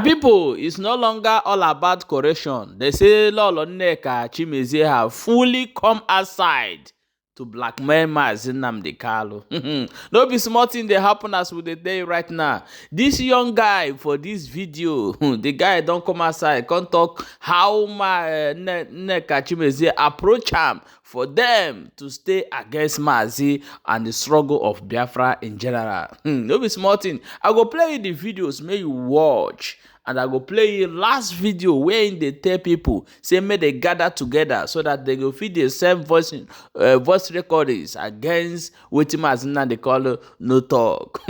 People, it's no longer all about correction. They say Lolo, Nneka, Chimezie have fully come outside to blackmail Nnamdi. No be small thing they happen as we dey right now. This young guy for this video, the guy don't come outside, can't talk how Nneka Chimezie approach him for them to stay against Mazi and the struggle of Biafra in general. No be small thing. I go play you the videos, may you watch. And I go play you last video where they tell people, say may they gather together so that they go feed the same voice recordings against what they call no talk.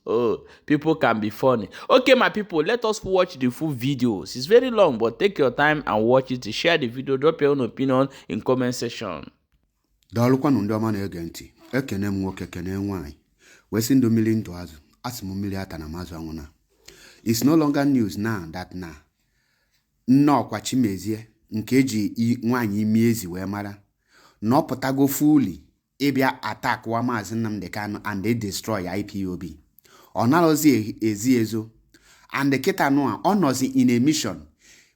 Oh, people can be funny. Okay, my people, let us watch the full videos. It's very long, but take your time and watch it. Share the video, drop your own opinion in comment section. Dalukwa ndo mana egenti. Ekene mwoke kene nwanyị. Wesi ndo mili ndo azu. Asimu mili hata na mazu anguna. It's no longer news now that Nnọkwa Chimezie nke ji nwanyị imiezi wee mara. Nọpụtago fully ịbịa attack wa Maazị Nnamdi Kanu and they destroy IPOB. Ọ narozi ezi ezo. And the kita noa ọ nọzi in a mission.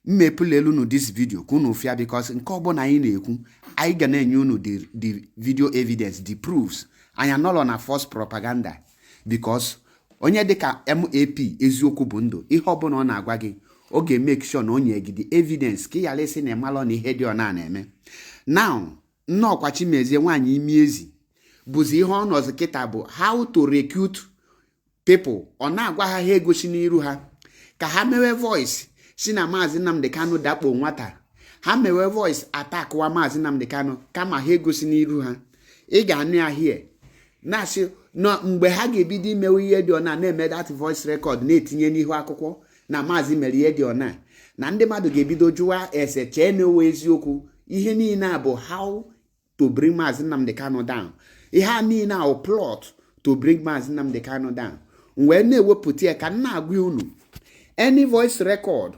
Mmepụla elu no this video kunu fia because nke ọbụna anyị na-ekwu anyị ga na-enye unu the video evidence, the proofs. Anyị anọrọ na false propaganda because onye dịka MAP eziokwu bụ ndụ ihe ọbụla ọ na-agwa gị oge make sure na onye gị the evidence ka ya lesi na malọ na ihe dị ọ na-eme. Now Nnọkwa Chimezie nwanyị imiezi bụzi ihe ọ nọzi kịta bụ how to recruit people. Ọ na-agwa ha egosi n'iru ha ka ha mewe voice si na Maazị Nnamdi Kanu dakpo nwata. Ha mewe voice attack wa Maazị Nnamdi Kanu kama ha egosi n'iru ha. Ị ga-anụ ya here na si no mgbe ha ga-ebido imewe ihe dị ọna na-eme that voice record na-etinye n'ihu akwụkwọ na Maazị mere ihe dị ọna na ndị mmadụ ga-ebido jụwa ese chee na owe eziokwu. Ihe niile a bụ how to bring Maazị Nnamdi Kanu down. Ihe a niile a plot to bring Maazị Nnamdi Kanu down. Mgbe na-ewepụta ya ka na-agwa unu any voice record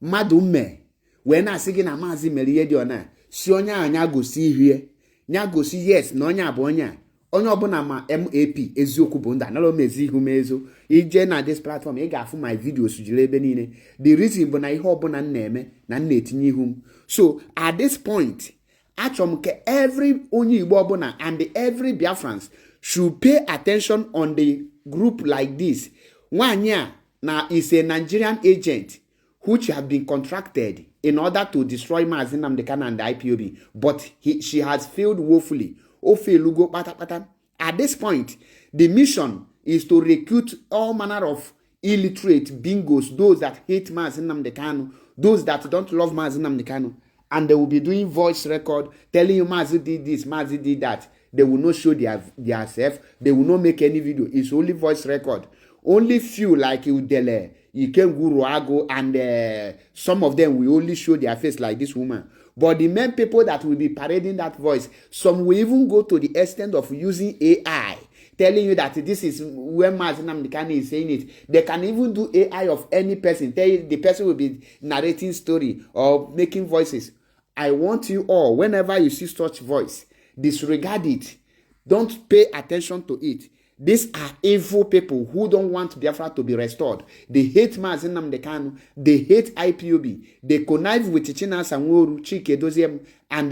mmadụ mme wee na-asị gị na Maazị mere ihe dị ọna si onye anya gosi ihe nya gosi yes na onye abụ onye ọbụla ma MAP eziokwu bụ ndụ analo mezi ihu mezo ije na this platform ị ga-afụ my videos jiri ebe niile. The reason bụ na ihe ọbụla na-eme na na-etinye ihu m. So at this point achọrọ m ka every onye Igbo ọbụla and every Biafrans should pay attention on the group like this. Nwanyị a na is a Nigerian agent which have been contracted in order to destroy Maazị Nnamdi Kanu and the IPOB, but she has failed woefully. At this point, the mission is to recruit all manner of illiterate bingos, those that hate Maazị Nnamdi Kanu, those that don't love Maazị Nnamdi Kanu, and they will be doing voice record, telling you Maazị did this, Maazị did that. They will not show their self. They will not make any video. It's only voice record. Only few like Udele, Ikenguru Ago, and some of them will only show their face like this woman. But the main people that will be parading that voice, some will even go to the extent of using AI, telling you that this is when Maazị Nnamdi Kanu is saying it. They can even do AI of any person. Tell you the person will be narrating story or making voices. I want you all, whenever you see such voice, disregard it. Don't pay attention to it. These are evil people who don't want Biafra to be restored. They hate Maazị Nnamdi Kanu. They hate IPOB. They connive with Chinasa Nworu, Chike Doziem, and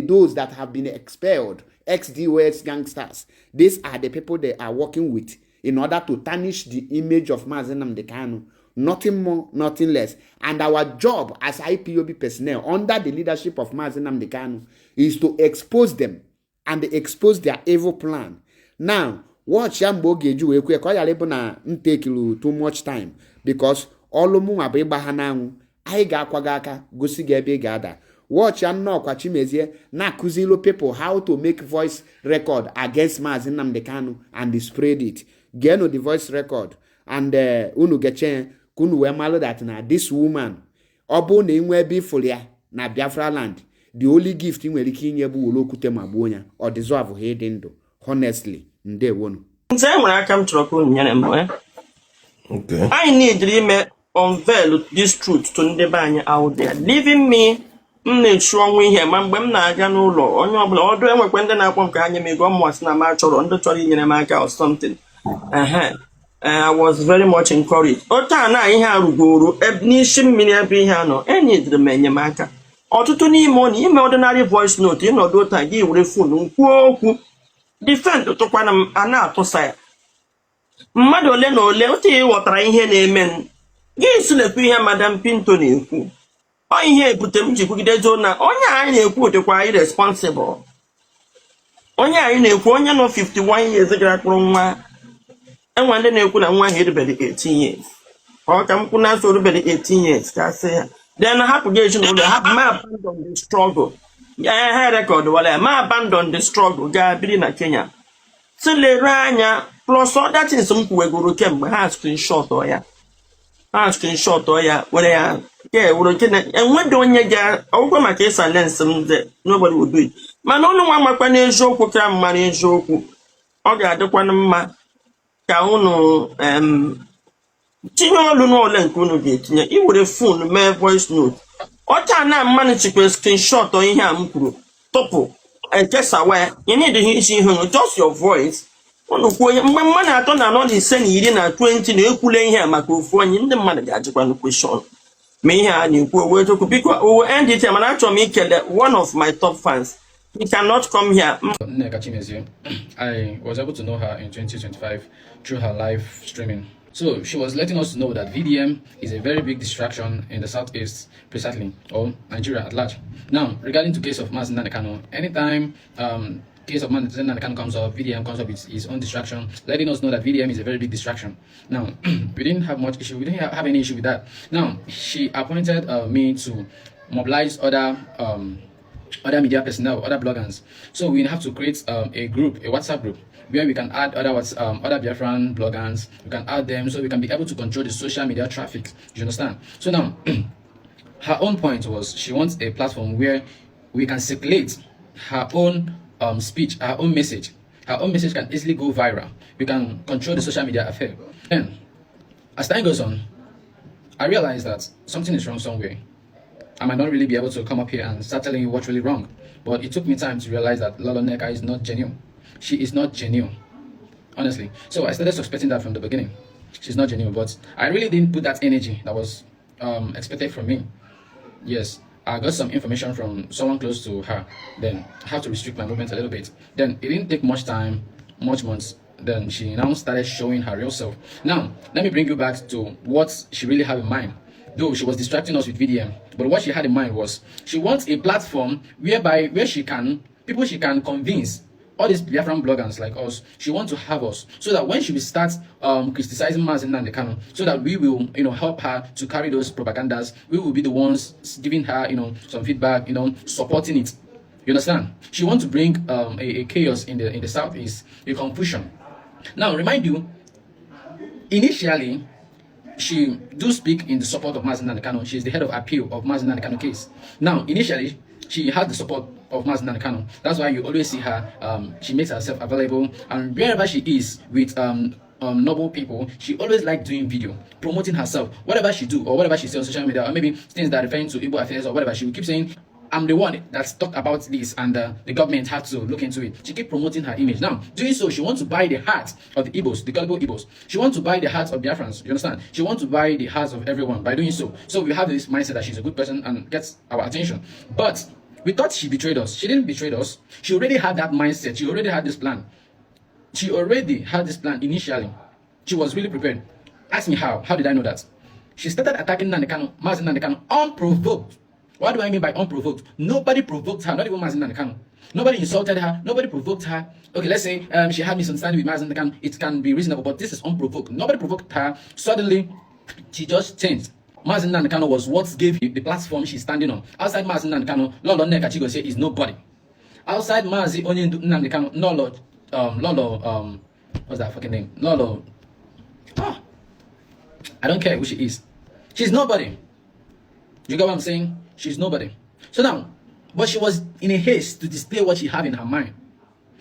those that have been expelled, ex-DOS gangsters. These are the people they are working with in order to tarnish the image of Maazị Nnamdi Kanu. Nothing more, nothing less. And our job as IPOB personnel under the leadership of Maazị Nnamdi Kanu is to expose them and expose their evil plan. Now, watch ya mgbe oge eju ekwe ka ọ yara ịbụ na ntekilu too much time because ọlụ mụ nwa bụ ịgba ha n'anwụ. Anyị ga-akwaga aka gosi gị ebe ị ga-ada. Watch ya Nnọkwa Chimezie na-akụzilo people how to make voice record against Maazị Nnamdi Kanu and spread it. Geenụ the voice record and unu geche ka unu wee malụ that na this woman ọ bụ na inwe ebe ifụrụ ya na Biafra land, the only gift ị nwere ike inye bụ wolo okwute ma gbuo ya. Ọ deserve ha ịdị ndụ honestly. Ndewonu. Nze nwere aka m chọrọ ka unu nyere m okay. I need to unveil this truth to ndị be anyị out there. Leaving me na-echu ọnwụ ihe ma mgbe m na-aga n'ụlọ onye ọbụla ọdụ enwekwe ndị na-akpọ m ka ha nye m ego mmụọ sị na m achọrọ ndị chọrọ inyere m aka or something. I was very much encouraged. Ota na ihe arugoro n'isi mmiri ebe ihe anọ enyedere m enyemaka. Ọtụtụ n'ime ọ ime ordinary voice note ịnọdụ ụta gị were fonu kwuo okwu defend tụkwana m a na-atụsa ya. Mmadụ ole na ole otu ịghọtara ihe na-eme gị silekwu ihe Madam Pinto na-ekwu. Ọ ihe ebute m ji kwugidezi na onye anyị na-ekwu dịkwa irresponsible. Onye anyị na-ekwu onye nọ 51 years gara kpụrụ nwa. Enwe ndị na-ekwu na nwa ahụ erubere 18 years. Ọ ka m kwụ na so erubere 18 years ka sị ya. Then hapụ gị ezinụlọ hapụ ma abandon the struggle. Ha record wala ma abandon the struggle gaa biri na Kenya. Si lere anya plus other things m kwuwegoro kemgbe ha screenshot ya. Ha screenshot ya were ya ke wuru nke na enwedo onye ga ọgwụkwa maka ịsa lens m de nobody will do it. Mana ọnụ nwa makwa n'eziokwu ka mara eziokwu. Ọ ga-adịkwa mma ka unu tinye olu n'ole nke unu ga-etinye iwere phone mee voice note. Ọcha na mmanụ chikwe screenshot ihe a m kwuru tụpụ ekesawa ya you need isi ihe just your voice. Unu kwuo mgbe mmadụ atọ na anọ na ise na iri na 20 na-ekwule ihe a maka ofu onye ndị mmadụ ga-ajịkwa question ma ihe a na-ekwu owe chukwu biko owe end it mana achọrọ m ikele one of my top fans. He cannot come here. Nneka Chimezie. I was able to know her in 2025 through her live streaming. So she was letting us know that VDM is a very big distraction in the southeast, precisely, or Nigeria at large. Now, regarding to case of Nnamdi Kanu, anytime case of Nnamdi Kanu comes up, VDM comes up with his own distraction, letting us know that VDM is a very big distraction. Now, we didn't have much issue. We didn't have any issue with that. Now, she appointed me to mobilize other media personnel, other bloggers. So we have to create a group, a WhatsApp group, where we can add other Biafran bloggers. We can add them so we can be able to control the social media traffic. You understand? So now, her own point was she wants a platform where we can circulate her own speech, her own message. Her own message can easily go viral. We can control the social media affair. And as time goes on, I realized that something is wrong somewhere. I might not really be able to come up here and start telling you what's really wrong, but it took me time to realize that Lolo Nneka is not genuine. She is not genuine, honestly. So I started suspecting that from the beginning. She's not genuine, but I really didn't put that energy that was expected from me. Yes, I got some information from someone close to her. Then I have to restrict my movement a little bit. Then it didn't take much time, much months. Then she now started showing her real self. Now, let me bring you back to what she really had in mind. Though she was distracting us with VDM, but what she had in mind was she wants a platform where she can convince all these Biafran bloggers like us. She wants to have us so that when she will start criticizing Nnamdi Kanu, so that we will help her to carry those propagandas. We will be the ones giving her some feedback, supporting it. You understand? She wants to bring a chaos in the southeast, a confusion. Now remind you, initially, she do speak in the support of Nnamdi Kanu. She is the head of appeal of Nnamdi Kanu case. Now, initially, she had the support of Nnamdi Kanu. That's why you always see her. She makes herself available, and wherever she is with noble people, she always like doing video, promoting herself. Whatever she do or whatever she says on social media, or maybe things that are referring to Igbo affairs or whatever, she will keep saying, I'm the one that's talked about this, and the government had to look into it. She keep promoting her image. Now, doing so, she wants to buy the heart of the Igbos, the gullible Igbos. She wants to buy the hearts of Biafrans. You understand? She wants to buy the hearts of everyone by doing so. So we have this mindset that she's a good person and gets our attention. But we thought she betrayed us. She didn't betray us. She already had that mindset. She already had this plan. She already had this plan initially. She was really prepared. Ask me how. How did I know that? She started attacking Nnamdi Kanu unprovoked. What do I mean by unprovoked? Nobody provoked her, not even Nnamdi Kanu. Nobody insulted her, nobody provoked her. Okay, let's say she had misunderstanding with Nnamdi Kanu. It can be reasonable, but this is unprovoked. Nobody provoked her. Suddenly, she just changed. Nnamdi Kanu was what gave the platform she's standing on. Outside Nnamdi Kanu, Lolo Nneka Chigozie is nobody. Outside Nnamdi Kanu, Lolo, what's that fucking name? Lolo. I don't care who she is. She's nobody. You get what I'm saying? She's nobody. So now, but she was in a haste to display what she had in her mind.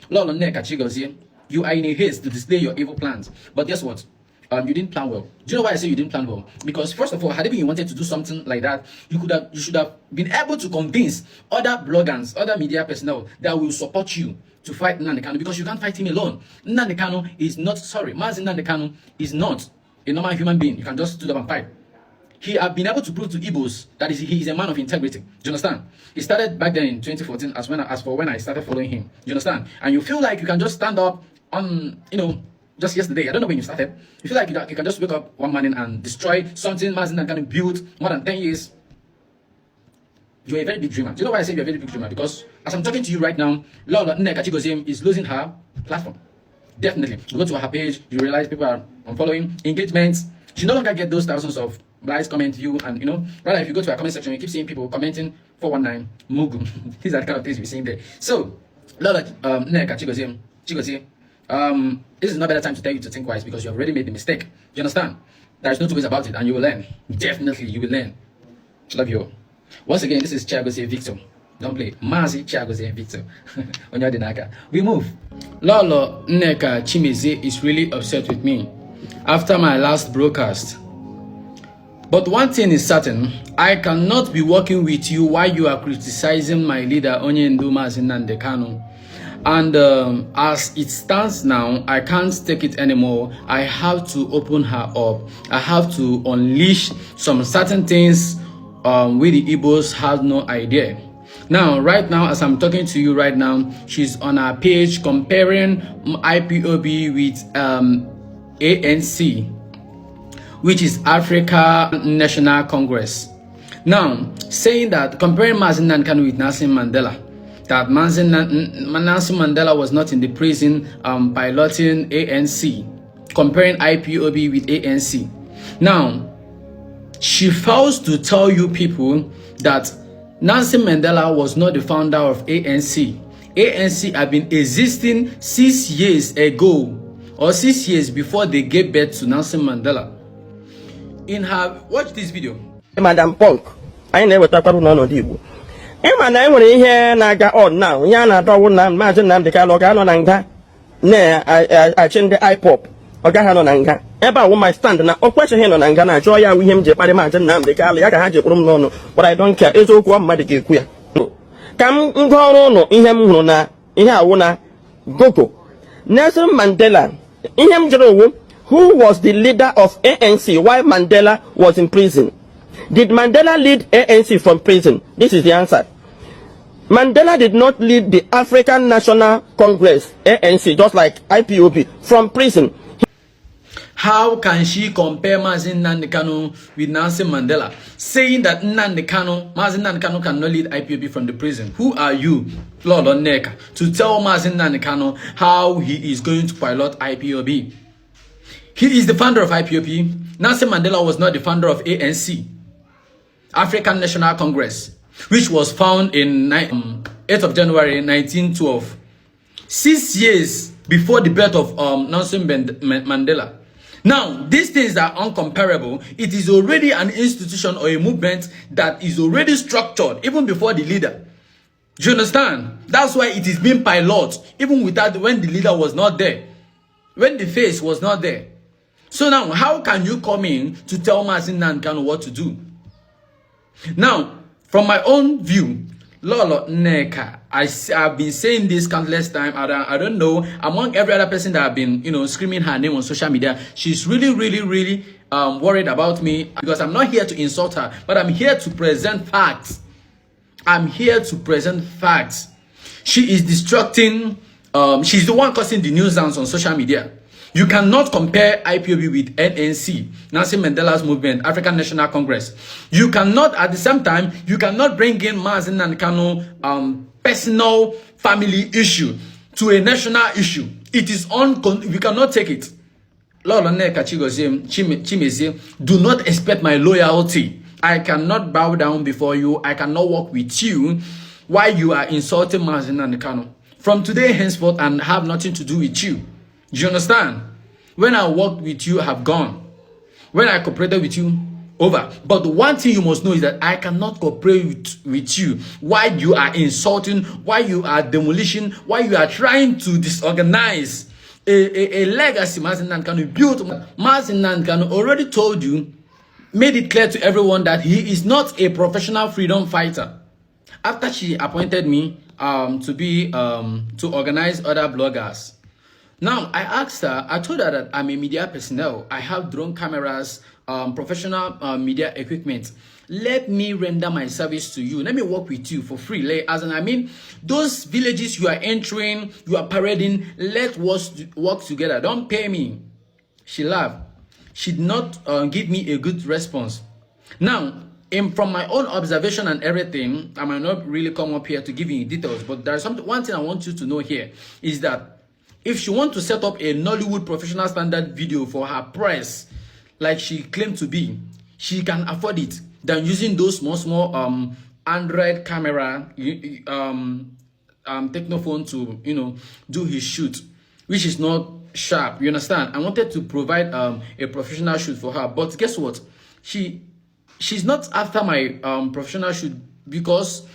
Lolo Nneka Chigozie, you are in a haste to display your evil plans. But guess what? You didn't plan well. Do you know why I say you didn't plan well? Because first of all, had it been you wanted to do something like that, you should have been able to convince other bloggers, other media personnel that will support you to fight Nnamdi Kanu because you can't fight him alone. Nnamdi Kanu is not, Mazi Nnamdi Kanu is not a normal human being. You can just stood up and fight. He have been able to prove to Igbos that he is a man of integrity. Do you understand? He started back then in 2014 as for when I started following him. Do you understand? And you feel like you can just stand up on, just yesterday. I don't know when you started. You feel like you can just wake up one morning and destroy something Mazi Nnamdi Kanu built more than 10 years. You're a very big dreamer. Do you know why I say you're a very big dreamer? Because as I'm talking to you right now, Lolo Nneka is losing her platform. Definitely. You go to her page, you realize people are unfollowing, engagements. She no longer get those thousands of likes, comment, view, and rather if you go to her comment section, you keep seeing people commenting 419, Mugu. These are the kind of things we're seeing there. So, Lolo Nneka Chigozie, this is not better time to tell you to think twice because you have already made the mistake. Do you understand? There's no two ways about it, and you will learn. Definitely, you will learn. Love you all. Once again, this is Chimezie Victor. Don't play. Mazi Chimezie Victor. Nneka. We move. Lolo Nneka Chimezie is really upset with me after my last broadcast. But one thing is certain, I cannot be working with you while you are criticizing my leader, Onyendu Mazi Nnamdi Kanu. And as it stands now, I can't take it anymore. I have to open her up. I have to unleash some certain things where the Igbos have no idea. Now, right now, as I'm talking to you right now, she's on her page comparing IPOB with ANC, which is Africa National Congress. Now, saying that comparing Mazi Nnamdi Kanu with Nelson Mandela, that Nelson Mandela was not in the prison piloting ANC, comparing IPOB with ANC. Now, she fails to tell you people that Nelson Mandela was not the founder of ANC. ANC had been existing 6 years ago, or 6 years before they gave birth to Nelson Mandela. In her, watch this video. Madam Punk, I never talk about none of you. And I want to hear Naga on now. Yana don't imagine Nnamdi Kanu Nneka. I change the iPop. Ogahano Nneka. Eba wo my stand na okwache he no Nneka na joy ya wi hem je pare ma je Nnamdi Kanu ya ka ha je krum no no, but I don't care. Ezo okwu amade ke ku ya. Kam ngoro no ihe m huru na ihe awu na Gogo. Nelson Mandela. Ihe m jero wo, who was the leader of ANC while Mandela was in prison? Did Mandela lead ANC from prison? This is the answer. Mandela did not lead the African National Congress, ANC, just like IPOB, from prison. How can she compare Mazi Nnamdi Kanu with Nelson Mandela, saying that Mazi Nnamdi Kanu cannot lead IPOB from the prison? Who are you, Lolo Nneka, to tell Mazi Nnamdi Kanu how he is going to pilot IPOB? He is the founder of IPOB. Nelson Mandela was not the founder of ANC, African National Congress, which was found in 8th of January 1912, 6 years before the birth of Nelson Mandela. Now, these things are uncomparable. It is already an institution or a movement that is already structured even before the leader. Do you understand? That's why it is being piloted even without when the leader was not there, when the face was not there. So now, how can you come in to tell Mazi Nnamdi Kanu what to do? Now, from my own view, Lolo Nneka, I've been saying this countless times. I don't know, among every other person that have been, screaming her name on social media, she's really worried about me because I'm not here to insult her, but I'm here to present facts. I'm here to present facts. She is destructing, she's the one causing the nuisance on social media. You cannot compare IPOB with NNC, Nelson Mandela's movement, African National Congress. You cannot, at the same time, you cannot bring in Mazi Nnamdi Kanu personal family issue to a national issue. It is we cannot take it. Lolo Nneka Chimezie, do not expect my loyalty. I cannot bow down before you. I cannot work with you while you are insulting Mazi Nnamdi Kanu. From today henceforth, and have nothing to do with you. Do you understand? When I worked with you, I have gone. When I cooperated with you, over. But one thing you must know is that I cannot cooperate with you while you are insulting, while you are demolishing, while you are trying to disorganize a legacy Mazi Nnamdi Kanu built. Mazi Nnamdi Kanu already told you, made it clear to everyone that he is not a professional freedom fighter. After she appointed me to organize other bloggers. Now, I asked her, I told her that I'm a media personnel. I have drone cameras, professional media equipment. Let me render my service to you. Let me work with you for free. Those villages you are entering, you are parading, let's work together. Don't pay me. She laughed. She did not give me a good response. Now, from my own observation and everything, I might not really come up here to give you details, but there's one thing I want you to know here is that if she wants to set up a Nollywood professional standard video for her press, like she claimed to be, she can afford it than using those small Android camera technophone to do his shoot, which is not sharp. You understand? I wanted to provide a professional shoot for her, but guess what? She's not after my professional shoot because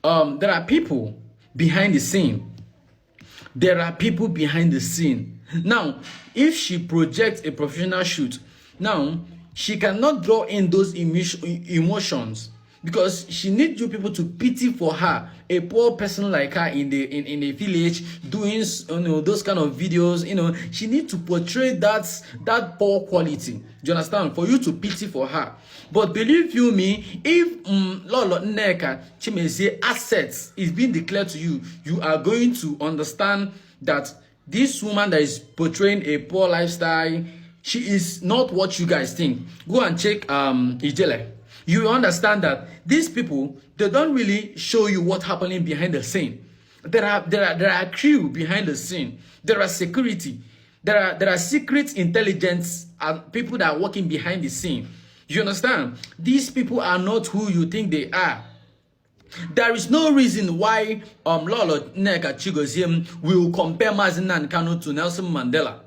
there are people behind the scene. There are people behind the scene. Now, if she projects a professional shoot, now she cannot draw in those emotions because she needs you people to pity for her, a poor person like her in a village doing those kind of videos. She needs to portray that poor quality. Do you understand? For you to pity for her. But believe you me, if Lolo, Nneka, Chimezie assets is being declared to you, you are going to understand that this woman that is portraying a poor lifestyle, she is not what you guys think. Go and check Ijele. You understand that these people, they don't really show you what's happening behind the scene. There are crew behind the scene. There are security. There are secret intelligence and people that are working behind the scene. You understand? These people are not who you think they are. There is no reason why Lolo, Nneka, Chimezie will compare Mazi Nnamdi Kanu to Nelson Mandela.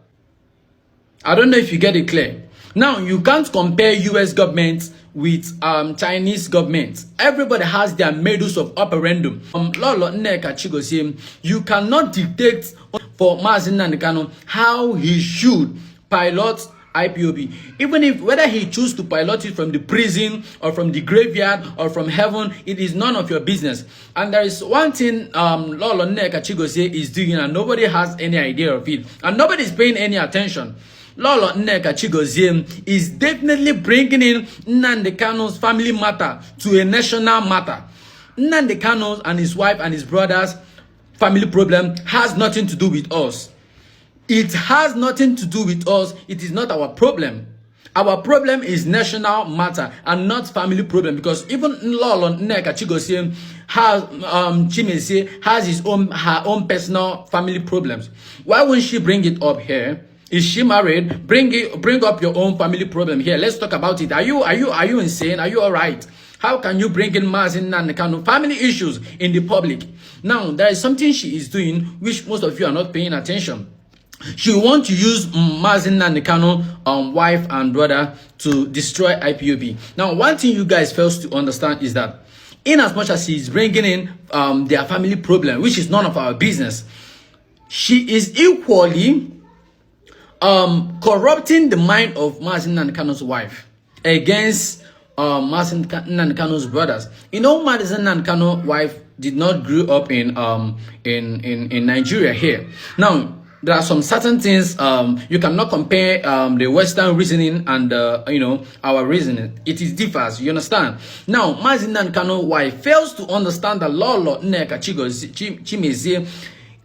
I don't know if you get it clear. Now, you can't compare US government with Chinese government. Everybody has their modus of operandum. Lolo, Nneka, Chimezie, you cannot dictate for Mazi Nnamdi Kanu how he should pilot IPOB, even if whether he chooses to pilot it from the prison or from the graveyard or from heaven, it is none of your business. And there is one thing Lolo, Nneka, Chimezie is doing and nobody has any idea of it and nobody is paying any attention. Lolo, Nneka, Chimezie is definitely bringing in Nnamdi Kanu's family matter to a national matter. Nnamdi Kanu and his wife and his brothers' family problem has nothing to do with us. It has nothing to do with us. It is not our problem. Our problem is national matter and not family problem, because even Lolo, Nneka, Chimezie has her own personal family problems. Why won't she bring it up here? Is she married? Bring up your own family problem here. Let's talk about it. Are you insane? Are you all right? How can you bring in Mazi Nnamdi Kanu family issues in the public? Now, there is something she is doing which most of you are not paying attention. She wants to use Mazi Nnamdi Kanu wife and brother to destroy IPOB. Now, one thing you guys fail to understand is that in as much as she is bringing in their family problem, which is none of our business, she is equally corrupting the mind of Mazi Nnamdi Kanu's wife against Mazi Nnamdi Kanu's brothers. Mazi Nnamdi Kanu's wife did not grow up in Nigeria here. Now, there are some certain things you cannot compare the Western reasoning and our reasoning. It is differs. You understand? Now, Mazi Nnamdi Kanu's wife fails to understand that Lolo, Nneka, Chimezie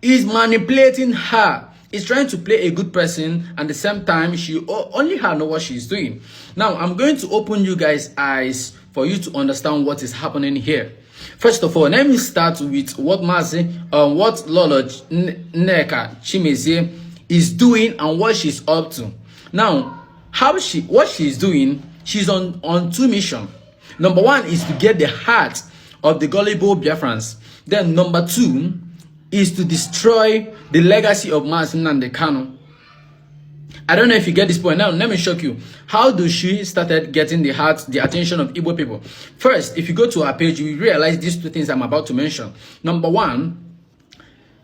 is manipulating her. Is trying to play a good person, and at the same time, she only her know what she's doing. Now, I'm going to open you guys' eyes for you to understand what is happening here. First of all, let me start with what what Lolo, Nneka, Chimezie is doing and what she's up to. Now, what she's doing, she's on two missions. Number one is to get the heart of the gullible Biafrans. Then number two is to destroy the legacy of Mazi Nnamdi Kanu. I don't know if you get this point. Now, let me shock you. How do she started getting the attention of Igbo people? First, if you go to her page, you realize these two things I'm about to mention. Number one,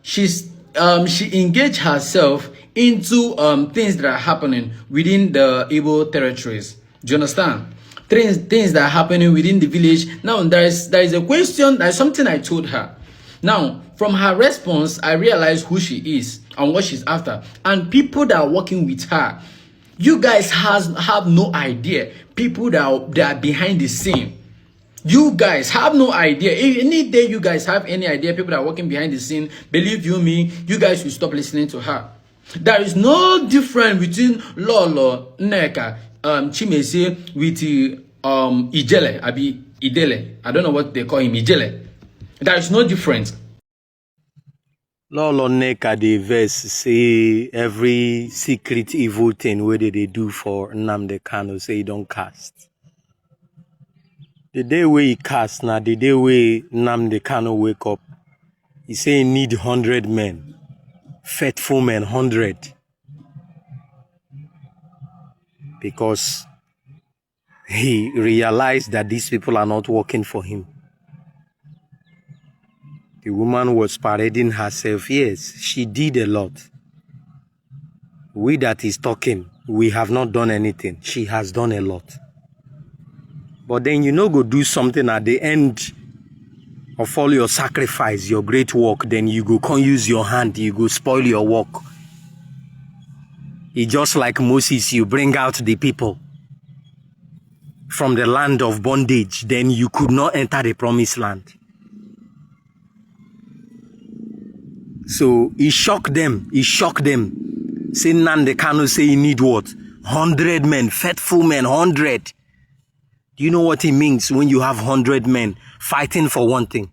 she engaged herself into things that are happening within the Igbo territories. Do you understand? Things that are happening within the village. Now, there is a question. There is something I told her Now, from her response, I realized who she is and what she's after. And people that are working with her, you guys have no idea. People that are behind the scene. You guys have no idea. If any day you guys have any idea, people that are working behind the scene, believe you me, you guys will stop listening to her. There is no difference between Lolo, Nneka, Chimezie with Ijele, Abi Idele. I don't know what they call him, Ijele. There is no difference. Lolo Nneka the verse say every secret evil thing where they do for Nnamdi Kanu say he don't cast. The day where he cast now, the day where Nnamdi Kanu wake up, he say he need 100 men, faithful men 100, because he realized that these people are not working for him. The woman was parading herself. Yes, she did a lot. We that is talking, we have not done anything. She has done a lot. But then you know go do something at the end of all your sacrifice, your great work, then you go can't use your hand, you go spoil your work. It's just like Moses, you bring out the people from the land of bondage, then you could not enter the promised land. So he shocked them. Say Nnamdi Kanu say he need what? 100 men, faithful men, 100. Do you know what it means when you have 100 men fighting for one thing?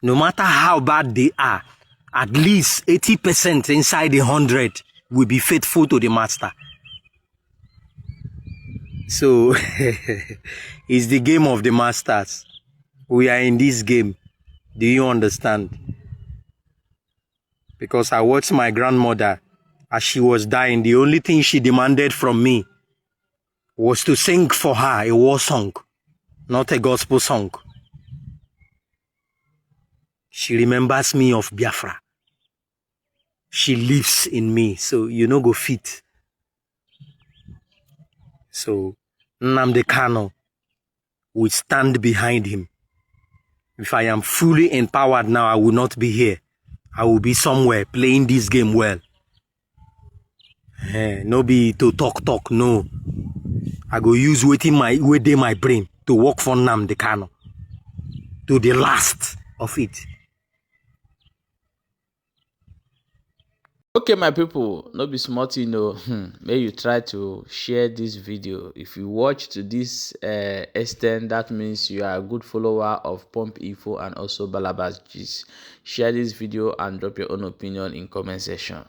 No matter how bad they are, at least 80% inside the 100 will be faithful to the master. So it's the game of the masters. We are in this game. Do you understand? Because I watched my grandmother as she was dying. The only thing she demanded from me was to sing for her a war song, not a gospel song. She remembers me of Biafra. She lives in me, so you know go fit. So Nnamdi Kanu will stand behind him. If I am fully empowered now, I will not be here. I will be somewhere playing this game well. No be to talk, no. I go use within my brain to work for Nnamdi Kanu to the last of it. Okay, my people, no be smart, you know. May you try to share this video. If you watch to this extent, that means you are a good follower of Pump Info and also BarnabasGist. Share this video and drop your own opinion in comment section.